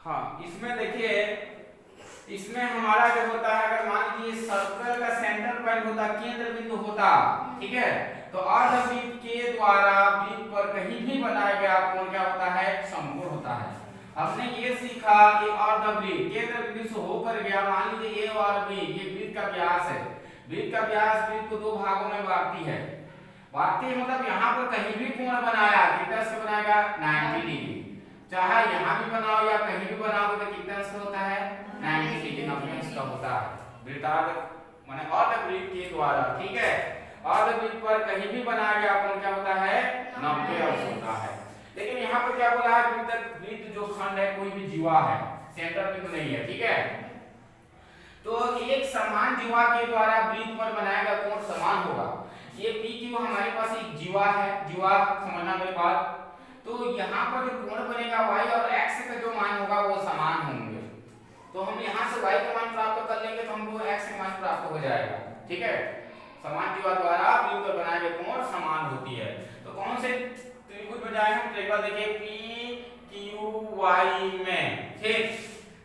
हाँ, इसमें देखिए, इसमें हमारा जो होता है, अगर मान लीजिए सर्कल का सेंटर पॉइंट होता, केंद्र बिंदु होता, ठीक है, तो अर्धवृत्त के द्वारा वृत्त पर कहीं भी बनाया गया कोण क्या होता है, समकोण होता है। हमने ये सीखा कि अर्धवृत्त केंद्र बिंदु से होकर गया, मान लीजिए ए और बी, ये वृत्त का व्यास है। वृत्त का व्यास वृत्त को दो भागों में बांटती है। बांटती मतलब यहाँ पर कहीं भी कोण बनाया, कितना से बनाएगा, 90 डिग्री। चाहे यहाँ भी बनाओ या कहीं भी बनाओ तो कितना से होता है, 90 डिग्री, 90 अंश का होता है वृत्तार्ध माने अर्धवृत्त के द्वारा, ठीक है। अर्धवृत्त पर कहीं भी बनाया गया कोण क्या होता है, 90 अंश होता है। लेकिन यहाँ पर क्या बोला है, वृत्त जो खंड है कोई भी जीवा है, सेंटर बिंदु नहीं है, ठीक है। तो एक समान जीवा के द्वारा वृत्त पर बनाया गया कोण समान होगा। ये पी क्यू हमारे पास एक जीवा है, जीवा समझना मेरी बात। तो यहाँ पर जो कोण बनेगा y और x का जो मान होगा वो समान होंगे। तो हम यहाँ से y का मान प्राप्त कर लेंगे तो हमको x का मान प्राप्त हो जाएगा, ठीक है। समान जीवा द्वारा वृत्त पर बनाए गए कोण समान होती है। तो कौन से त्रिभुज बनाए हम, एक बार देखिए p q y में, ठीक।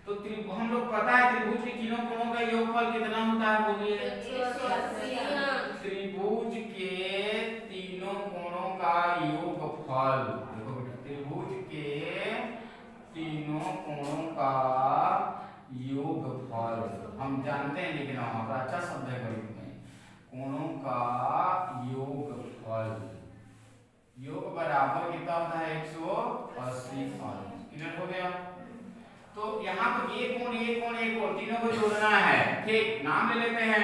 तो हम लोग पता है त्रिभुज के तीनों कोणों का योगफल कितना होता है, बोलिए। त्रिभुज के तीनों कोणों का योगफल, देखो बेटा, त्रिभुज के तीनों कोणों का योगफल हम जानते हैं, लेकिन हमारा अच्छा शब्द है गणित में, कोणों का योगफल, योग बराबर कितना होता है, 180 अंश। क्लियर हो गया। तो यहाँ पर ये कोण तीनों को जोड़ना है, ठीक। नाम ले लेते हैं।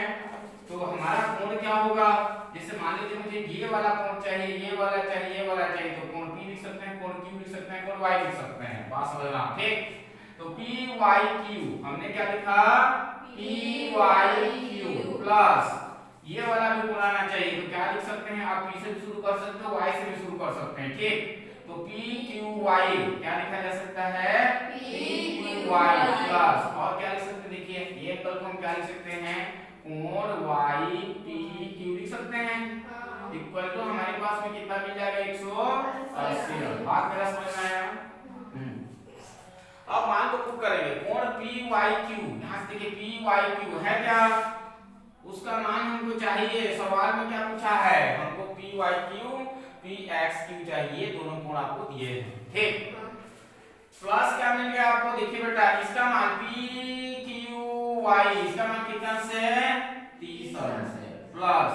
तो हमारा कोण क्या होगा, जैसे मान लीजिए मुझे ये वाला कोण चाहिए, ये वाला चाहिए, ये वाला चाहिए, तो कोण P लिख सकते हैं, कोण Q लिख सकते हैं, कोण Y लिख सकते हैं, बात समझना, ठीक। तो PYQ हमने क्या लिखा, PYQ प्लस ये वाला भी कोण आना चाहिए, तो क्या लिख सकते हैं, आप P से भी शुरू कर सकते हो, Y से भी शुरू कर सकते हैं, ठीक। तो PQY क्या लिखा जा सकता है, PQY प्लस, और क्या लिख सकते हैं, देखिए ये एंगल को हम क्या लिख सकते हैं, कोण YPQ लिख सकते हैं, इक्वल टू हमारे पास में कितना मिल जाएगा, 180। बात मेरा समझ में आया। अब मान को प्रूव करेंगे, कोण PYQ, यहाँ से देखिए PYQ है क्या, उसका मान हमको चाहिए। सवाल में क्या पूछा है, हमको PYQ PXQ चाहिए, दोनों कोण आपको दिए हैं, ठीक। प्लस क्या मिल गया आपको, देखिए बेटा, इसका मान PQY, इसका मान कितना से, 30 अंश से, प्लस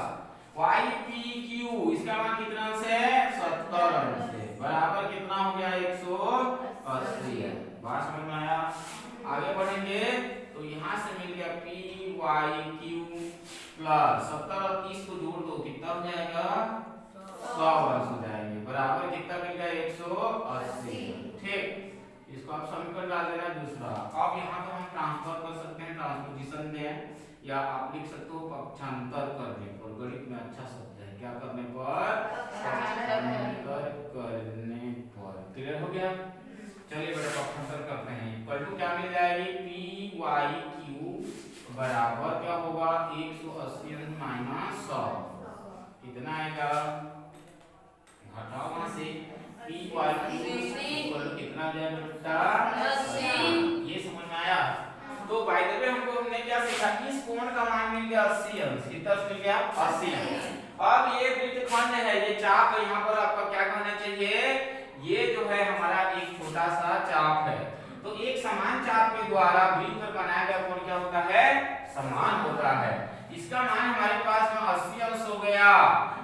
YPQ, इसका मान कितना से, 70 अंश से, बराबर कितना हो गया, 180 है। बात समझ में आया। आगे बढ़ेंगे तो यहाँ से मिल गया PYQ प्लस 70 और 30 को जोड़ दो, कितना हो जाएगा, 100 अंश हो जाएंगे, बराबर कितना मिल गया, 180, ठीक। इसको आप समीकरण डाल देना दूसरा। अब यहाँ पर हम ट्रांसफर कर सकते हैं, ट्रांसपोजिशन दें, या आप लिख सकते हो पक्षांतर करने पर, गणित में अच्छा शब्द है, क्या करने पर, पक्षांतर करने पर। क्लियर हो गया। चलिए बेटा पक्षांतर करते हैं, इक्वल टू क्या मिल जाएगी, PYQ बराबर क्या होगा, 180 माइनस 100, कितना आएगा, घटाओ वहां से, PYQ इक्वल टू कितना जाएगा, 80। ये समझ में आया। तो बाय द वे हमने क्या सीखा, इस कोण का मान मिल गया 80 अंश, कितना मिल गया, 80 अंश। अब ये वृत्तखंड है, ये चाप है, यहाँ पर आपका क्या कहना चाहिए, ये जो है हमारा एक छोटा सा चाप है। तो एक समान चाप के द्वारा वृत्त पर बनाया गया कोण क्या होता है, समान होता है। इसका मान हमारे पास में 80 अंश हो गया,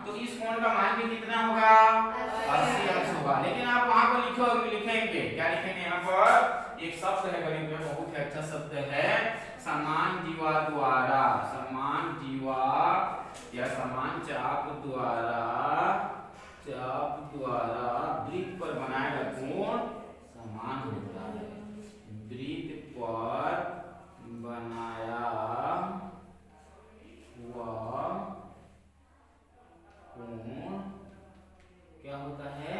तो इस कोण का मान भी कितना होगा, 80 अंश होगा। लेकिन आप वहां पर लिखेंगे क्या लिखेंगे, यहाँ पर एक शब्द है गणित में, बहुत ही अच्छा शब्द है, समान जीवा द्वारा, समान जीवा या समान चाप द्वारा वृत्त पर बनाया गया कोण समान होता है। वृत्त पर बनाया हुआ कोण क्या होता है,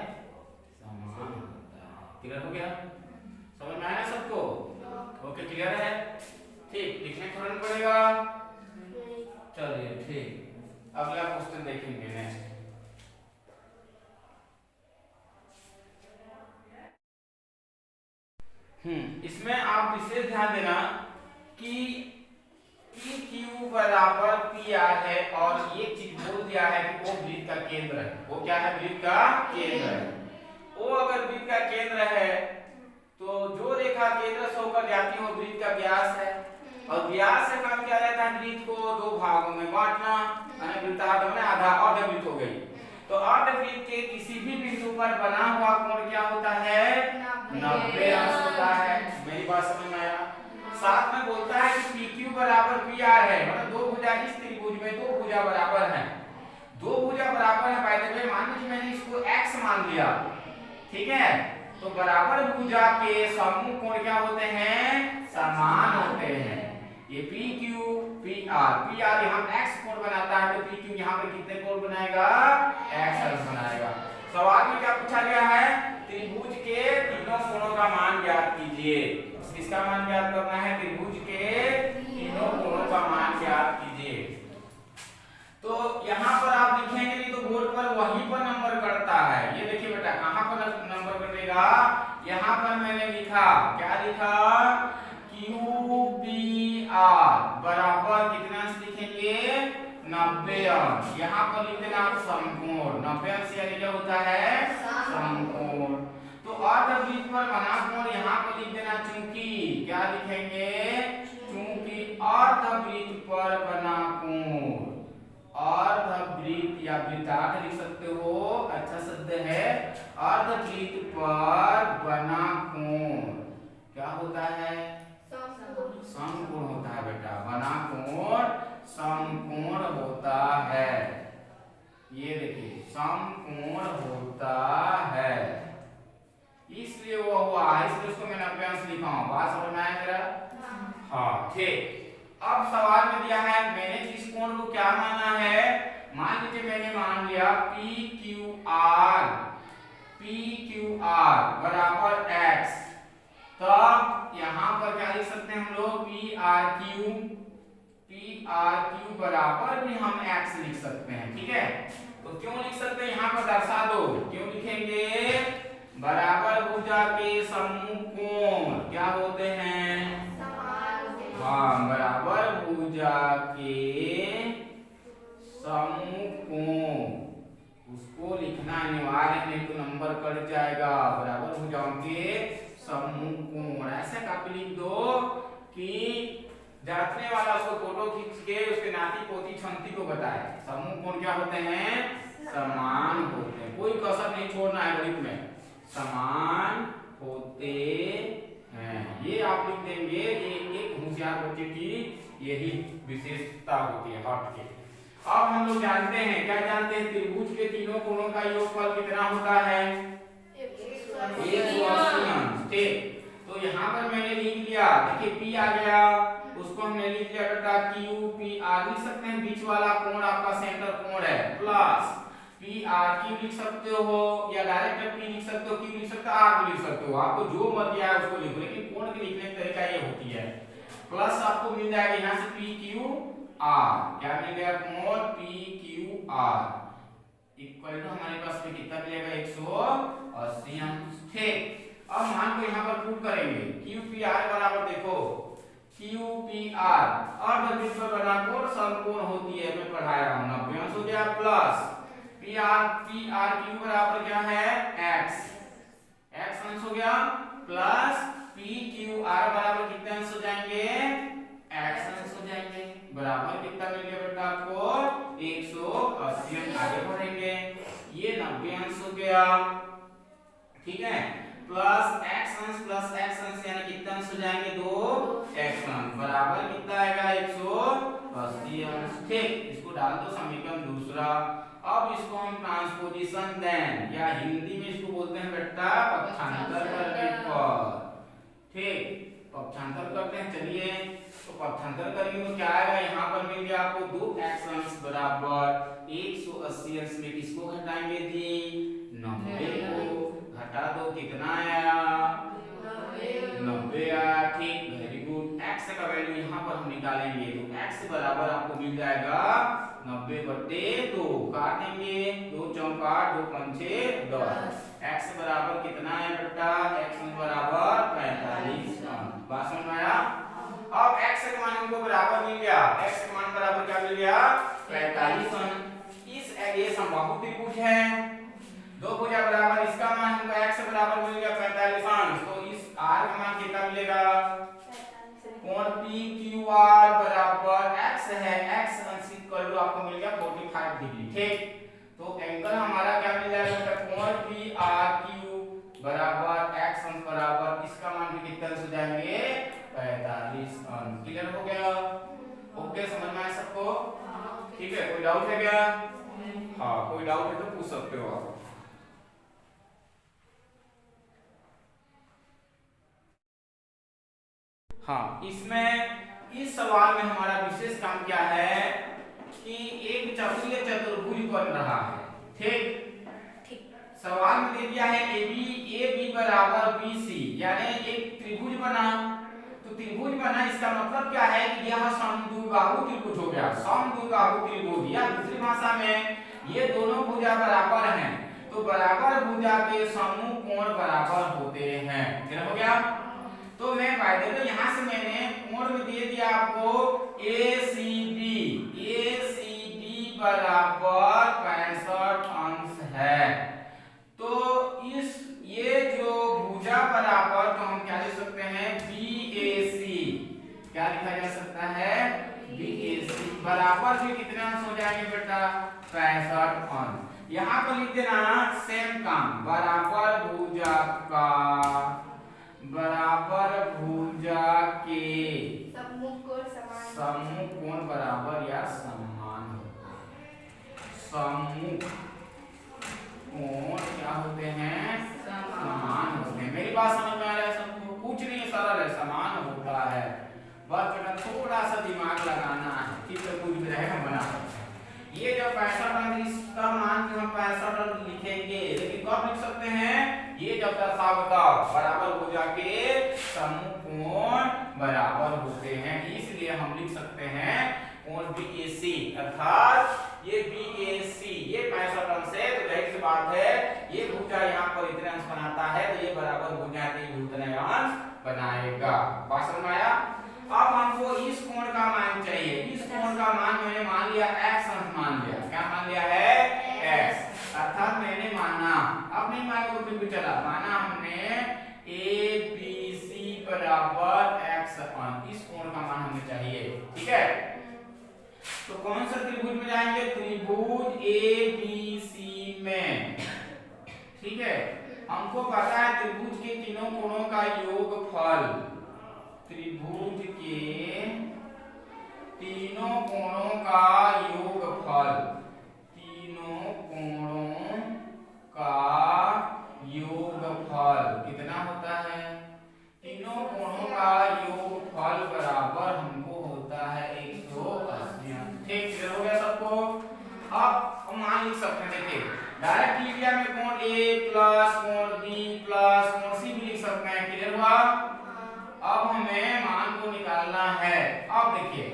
समान होता है। क्लियर हो गया, समझ में आया सबको, ओके क्लियर है, ठीक। लिखने थोड़ा पड़ेगा, चलिए ठीक। अगला क्वेश्चन देखेंगे नेक्स्ट। इसमें आप विशेष ध्यान देना कि पी क्यू बराबर पी आर है और एक चीज बोल दिया है कि वो वृत्त का केंद्र है। वो क्या है? वृत्त का केंद्र है। वो अगर वृत्त का केंद्र है तो जो रेखा केंद्र से होकर जाती है वो वृत्त का व्यास है और व्यास से काम किया जाता है वृत्त को दो भागों में बांटना, वृत्तार्ध में आधा अर्धवृत्त हो गई। तो अर्धवृत्त के किसी भी बिंदु पर बना हुआ कोण क्या होता है? 90 अंश होता है। मेरी बात समझ में आया? साथ में बोलता है कि PQ बराबर PR है, मतलब दो भुजा इस त्रिभुज में दो भुजा बराबर हैं। दो भुजा बराबर है, बाय द वे मान लीजिए मैंने इसको x मान लिया, ठीक है? तो बराबर भुजा के समूह कोण क्या होते हैं? समान होते हैं। ये PQ PR यहाँ x कोण बनाता है तो PQ यहाँ पे कितने कोण बनाएगा? x अंश बनाएगा। सवाल में क्या पूछा गया है? त्रिभुज के तीनों कोणों का मान ज्ञात कीजिए। किसका मान ज्ञात करना है? त्रिभुज के तीनों कोणों का मान ज्ञात कीजिए। तो यहाँ पर आप लिखेंगे नहीं तो बोर्ड पर वहीं पर नंबर कटता है। ये देखिए बेटा कहाँ पर नंबर कटेगा? यहाँ पर मैंने लिखा, क्या लिखा? QPR बराबर कितना अंश लिखेंगे? 90 अंश। यहाँ पर लिख देना आप समकोण। 90 अंश यानी क्या होता है? समकोण। तो अर्धवृत्त पर बना कोण यहाँ पर लिख देना चूंकि, क्या लिखेंगे? चूंकि अर्धवृत्त पर बना कोण, अर्धवृत्त या वृत्तार्ध लिख सकते हो, अच्छा शब्द है। अर्धवृत्त पर बना कोण क्या होता है? समकोण होता है बेटा। बना कोण समकोण होता है। ये देखिए समकोण होता है, इसलिए वो हुआ, इसलिए उसको मैंने 90 अंश लिखा हूं। बात समझ में आया मेरा? हाँ ठीक। अब सवाल में दिया है, मैंने इस कोण को क्या माना है? मान लीजिए मैंने मान लिया PQR बराबर x, तब यहाँ पर क्या लिख सकते हैं हम लोग? PRQ बराबर भी हम x लिख सकते हैं, ठीक है? तो क्यों लिख सकते हैं यहाँ पर दर्शा दो। क्यों लिखेंगे? बराबर भुजा के समूह कोण क्या होते हैं? हाँ, बराबर भुजा के समूह कोण, उसको लिखना अनिवार्य है, नहीं तो नंबर कट जाएगा। बराबर भुजाओं के समूह कोण ऐसे कापी लिख दो कि जांचने वाला उसको फोटो खींच के उसके नाती पोती छंती को बताए। समूह कोण क्या होते हैं? समान होते हैं। कोई कसर नहीं छोड़ना है गणित में, समान होते हैं। ये आप लिख देंगे। ये एक होशियार बच्चे की यही विशेषता होती है हट के। अब हम लोग जानते हैं, क्या जानते हैं? त्रिभुज के तीनों कोणों का योगफल कितना होता है? 180 अंश। ठीक, तो यहाँ पर मैंने लिख लिया, देखिए P आ गया, उसको हमने लिख लिया बेटा QPR। लिख सकते हैं बीच वाला कोण आपका सेंटर कोण है, प्लस PRQ लिख सकते हो या डायरेक्ट P लिख सकते हो, Q लिख सकते हो, R भी लिख सकते हो। आपको जो मर्जी आए उसको लिखो, लेकिन कोण के लिखने का तरीका ये होती है। प्लस आपको मिल जाएगा यहाँ से PQR। क्या मिल गया? कोण PQR इक्वल टू हमारे पास में कितना मिलेगा? 180 अंश। ठीक, अब मान को यहाँ पर प्रूव करेंगे। QPR बराबर देखो QPR अर्धवृत्त पर बना कोण समकोण होती है, मैं पढ़ाया हूँ। 90 अंश हो गया, प्लस PRQ बराबर क्या है? x अंश हो गया, प्लस PQR बराबर कितने अंश हो जाएंगे? x अंश हो जाएंगे। बराबर कितना मिल गया बेटा आपको? 180 अंश। आगे बढ़ेंगे, ये 90 अंश हो गया, ठीक है, प्लस x अंश यानी कितना अंश हो जाएंगे? 2x अंश बराबर कितना आएगा? 180 अंश। ठीक, इसको डाल दो समीकरण दूसरा। अब इसको हम ट्रांसपोजिशन दें, या हिंदी में इसको बोलते हैं बेटा पक्षांतर करने पर। ठीक, पक्षांतर करते हैं। चलिए, तो पक्षांतर करेंगे तो क्या आएगा? यहाँ पर मिल गया आपको 2x अंश बराबर 180 अंश में किसको घटाएंगे जी? 90 को। घटा दो, कितना आया? 90 आया। ठीक, वेरी गुड। x का वैल्यू यहाँ पर हम निकालेंगे तो x बराबर आपको मिल जाएगा 90/2। काटेंगे, 2 चौका 2 पंचे 10। x बराबर कितना है बेटा? x बराबर 45। r बराबर x है, x अंशित कर लो, आपको मिल गया 45 डिग्री। ठीक, तो एंगल हमारा क्या मिल जाएगा बेटा, कोण PRQ बराबर x अंश बराबर इसका मान भी कितना हो जाएंगे 45 अंश। क्लियर हो गया? ओके, समझ में आया सबको? ठीक है, कोई डाउट है क्या? हाँ, कोई डाउट है तो पूछ सकते हो आप। हाँ, इसमें इस सवाल में हमारा विशेष काम क्या है कि एक चक्रीय चतुर्भुज बन रहा है। ठीक, सवाल में दे दिया है AB बराबर BC, यानी एक त्रिभुज बना। तो त्रिभुज बना इसका मतलब क्या है कि यह समद्विबाहु त्रिभुज हो गया, समद्विबाहु त्रिभुज, या दूसरी भाषा में ये दोनों भुजा बराबर हैं, तो बराबर भुजा के समूह कोण बराबर होते हैं। क्या हो गया? तो मैं वायदे में यहां से मैंने कोण में दे दिया आपको ACB बराबर 65 अंश है। तो इस ये जो भुजा बराबर, तो हम क्या लिख सकते हैं BAC, क्या लिखा जा सकता है BAC बराबर भी कितने अंश हो जाएंगे बेटा 65 अंश। यहां पर लिख देना सेम काम, बराबर भुजा का बराबर भुजा के समूह कोण बराबर या समान होता है। समूह कोण क्या होते हैं समान होते हैं। मेरी बात समझ में आ रहा है सबको? कुछ नहीं, सरल है, समान होता है, बस बेटा थोड़ा सा दिमाग लगाना है, ठीक है, कुछ भी रहे हम बना सकते हैं। ये जब 65 अंश, इसका मान जो हम 65 अंश लिखेंगे, लेकिन कब लिख सकते हैं? ये जब दर्शावता बराबर भुजा के समूह कोण बराबर होते हैं, इसलिए हम लिख सकते हैं कोण BAC, अर्थात ये BAC ये 65 अंश है, तो जाहिर सी बात है ये भुजा यहाँ पर इतने अंश बनाता है, तो ये बराबर भुजा के उतने अंश बनाएगा। बात समझ में आया? अब हमको इस कोण का मान चाहिए। इस कोण का मान मैंने मान लिया x अंश मान लिया। क्या मान लिया है? x, अर्थात मैंने माना, अब नहीं माना तो फिर भी चला, माना हमने ABC बराबर x अंश, इस कोण का मान हमें चाहिए। ठीक है, तो कौन सा त्रिभुज में जाएंगे? त्रिभुज ABC में। ठीक है, हमको पता है त्रिभुज के तीनों कोणों का योगफल, त्रिभुज के तीनों कोणों का योगफल, तीनों कोणों का योगफल कितना होता है? तीनों कोणों का योगफल बराबर हमको होता है 180। ठीक, क्लियर हो गया सबको? अब हम मान लिख सकते हैं, देखिए डायरेक्ट लिख दिया में कोण A प्लस कोण B प्लस कोण C भी लिख सकते हैं। क्लियर हुआ? अब हमें मान को निकालना है। अब देखिए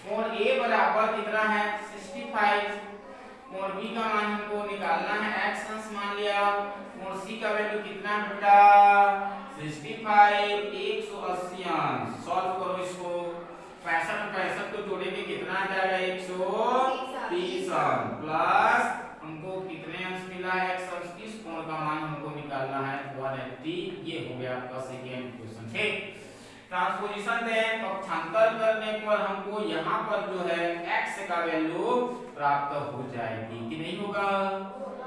कोण A बराबर कितना है 65, कोण B का मान हमको निकालना है x अंश मान लिया, कोण C का वैल्यू कितना बेटा 65, 180 अंश। सॉल्व करो इसको, 65 को जोड़ेंगे कितना आ जाएगा 130 अंश, प्लस हमको कितने अंश मिला है x अंश, इस कोण का मान हमको निकालना है 180। ये हो गया आपका सेकेंड क्वेश्चन। ठीक, ट्रांसपोजिशन दें, पक्षांतर करने पर हमको यहाँ पर जो है x का वैल्यू प्राप्त हो जाएगी कि नहीं होगा?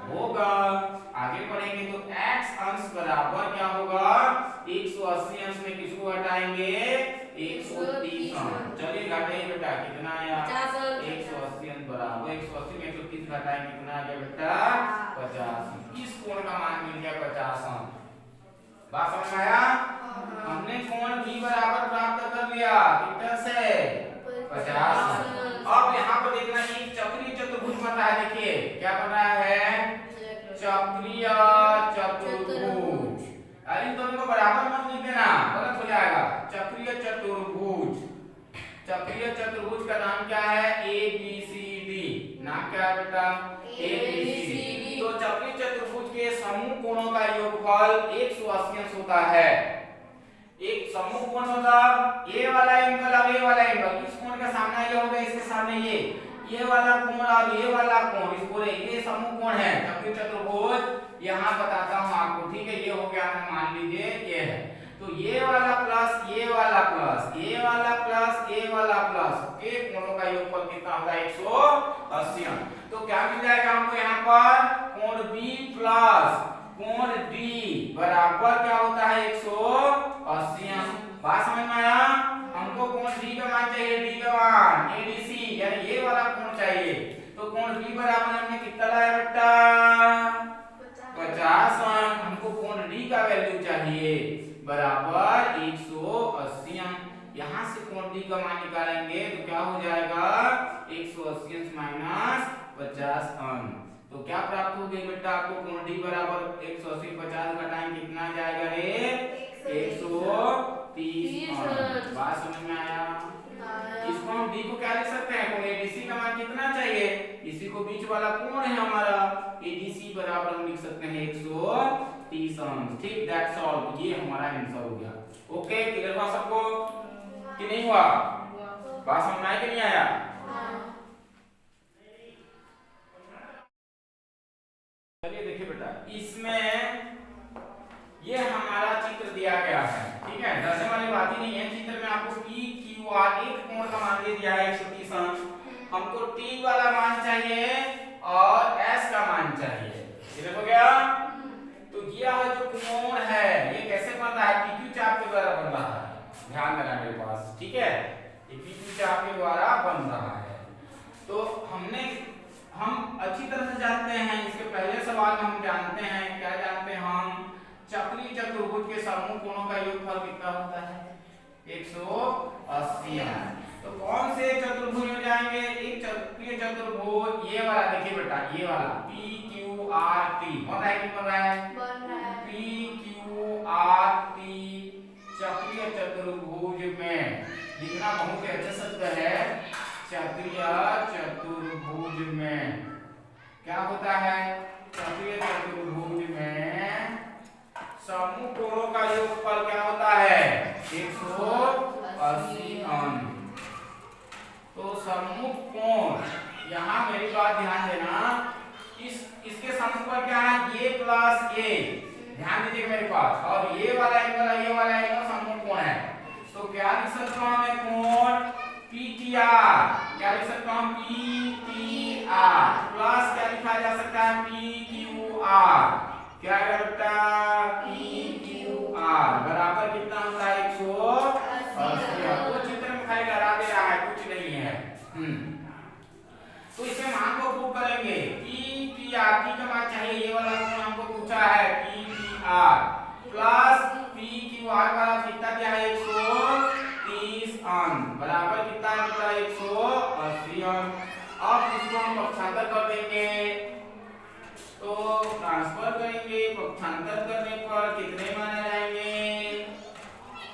होगा। आगे पढ़ेंगे तो x अंश बराबर क्या होगा 180 अंश में किसको घटाएंगे 130 अंश। चलिए घटाइए बेटा, कितना आया 180 अंश बराबर 180 में 130 घटाएं कितना आ गया बेटा 50। इस कोण का मान मिल गया 50 अंश। बात समझ में आया? हमने कोण B बराबर प्राप्त कर लिया कितना से 50। अब यहाँ पर देखना एक चक्रीय चतुर्भुज बना है, देखिए क्या बना है चक्रीय चतुर्भुज। अरे दोनों को बराबर मत लिख देना, गलत हो जाएगा। चक्रीय चतुर्भुज, चक्रीय चतुर्भुज का नाम क्या है ABCD। नाम क्या है बेटा ABCD। तो चक्रीय चतुर्भुज के समूह कोणों का योगफल 180 अंश होता है। एक समूह कोण मतलब ए वाला एंगल और ए वाला एंगल, इस कोण का सामना ये होगा, इसके सामने ये वाला कोण और ये वाला कोण, इस पूरे ये समूह कोण है चक्रीय चतुर्भुज। यहाँ बताता हूँ आपको, ठीक है, ये हो गया, मान लीजिए ये है। तो ये वाला प्लस ये वाला प्लस ये वाला प्लस ये वाला प्लस के कोणों का योगफल कितना होगा 180 अंश। तो क्या मिल जाएगा हमको यहाँ पर कोण बी प्लस कोण डी बराबर क्या होता है 180 अंश। बात समझ में आया? हमको कोण डी का मान चाहिए, डी का मान एडीसी यानी ये वाला कोण चाहिए। तो कोण बी बराबर हमने कितना लाया बेटा 50 अंश। हमको कोण डी का वैल्यू चाहिए बराबर 180 अंश। यहाँ से कोण डी का मान निकालेंगे तो क्या हो जाएगा 180 अंश माइनस 50 अंश। तो क्या प्राप्त हो गई बेटा आपको कोण डी बराबर 180 50 घटाएंगे कितना आ जाएगा रे 130 अंश। बात समझ में आया? इसको हम डी को क्या लिख सकते हैं कोण एडीसी का मान कितना चाहिए, इसी को बीच वाला कोण है हमारा एडीसी बराबर हम लिख सकते हैं 130 अंश। ठीक, दैट्स ऑल। ये हमारा आंसर हो गया। ओके, क्लियर हुआ सबको कि नहीं हुआ? बात समझ में आया कि नहीं आया? चलिए देखिए बेटा, इसमें ये हमारा चित्र दिया गया है। ठीक है, डरने वाली बात ही नहीं है। चित्र में आपको पी क्यू आर एक कोण का मान दे दिया है 130 अंश। हमको टी वाला मान चाहिए और एस का मान चाहिए। क्लियर हो गया? तो यह जो कोण है ये कैसे बन रहा है? पीक्यू चाप के द्वारा बन रहा है। ध्यान देना मेरे पास, ठीक है? ये पीक्यू चाप के द्वारा बन रहा है। तो हम अच्छी तरह से जानते हैं, इसके पहले सवाल में हम जानते हैं, क्या जानते हैं हम? चक्रीय चतुर्भुज के समूह कोणों का योगफल कितना होता है 180 अंश। तो कौन से चतुर्भुज में जाएंगे? एक चक्रीय चतुर्भुज ये वाला देखिए बेटा, ये वाला पी क्यू आर टी बन रहा है कि बन रहा है? पी क्यू आर टी चक्रीय चतुर्भुज में लिखना बहुत ही अच्छा शब्द है। चक्रीय चतुर्भुज में क्या होता है? चक्रीय चतुर्भुज में समूह कोणों का योगफल क्या होता है 180 अंश। तो समूह कोण, यहाँ मेरी बात ध्यान देना, इसके समूह पर क्या है ए प्लस ए, ध्यान दीजिए मेरे पास, और ये वाला एंगल समूह कोण है। तो क्या लिख सकता हूं मैं कोण पीटीआर, क्या लिख सकता हूं पीटीआर प्लस क्या लिखा जा सकता है पीक्यूआर। क्या करता पीक्यूआर बराबर कितना होता है 180। तो चित्र में खाली लगा दे रहा है, कुछ नहीं है। तो इसके मान को प्रूव करेंगे। पीटीआर की का मान चाहिए, ये वाला कोण हमको पूछा है पीटीआर प्लस पीक्यूआर वाला कितना दिया है 130 अंश बराबर कितना होता है 180 अंश। अब इसको हम पक्षांतर कर देंगे, तो ट्रांसफर करेंगे। पक्षांतर करने पर कितने माने जाएंगे?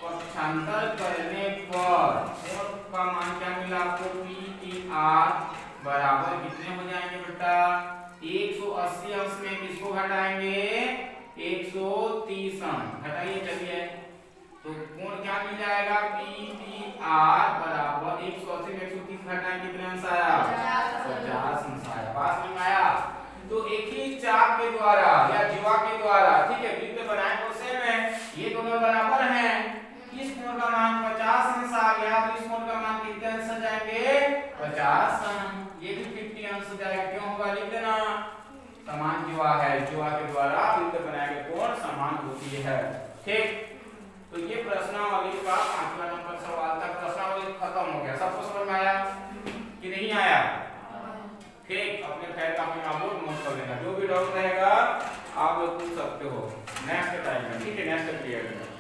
पक्षांतर करने पर कोण का मान क्या मिला आपको पीटीआर बराबर कितने हो जाएंगे बेटा 180 अंश में किसको घटाएंगे 130 अंश। घटाइए चलिए, तो कोण क्या मिल जाएगा पीटीआर बराबर 180 में 130 घटाएं कितने अंश आया 50 अंश आया। बात समझ में आया? तो एक ही चाप के द्वारा या जीवा के द्वारा, ठीक है, वृत्त बनाए तो सेम है, ये दोनों बराबर हैं। इस कोण का मान 50 अंश आ गया, तो इस कोण का मान कितने अंश आ जाएंगे 50 अंश। ये भी 50 अंश हो जाएगा। क्यों होगा लिख देना, समान जीवा है, जीवा के द्वारा वृत्त बनाए गए कोण समान होती है। ठीक, तो ये प्रश्नावली का 5वां नंबर सवाल तक प्रश्नावली खत्म हो गया। सबको समझ में आया कि नहीं आया? ठीक, अपने खैर का नोट कर लेना, जो भी डाउट रहेगा आप लोग पूछ सकते हो नेक्स्ट टाइम में। ठीक है, नेक्स्ट पीरियड में।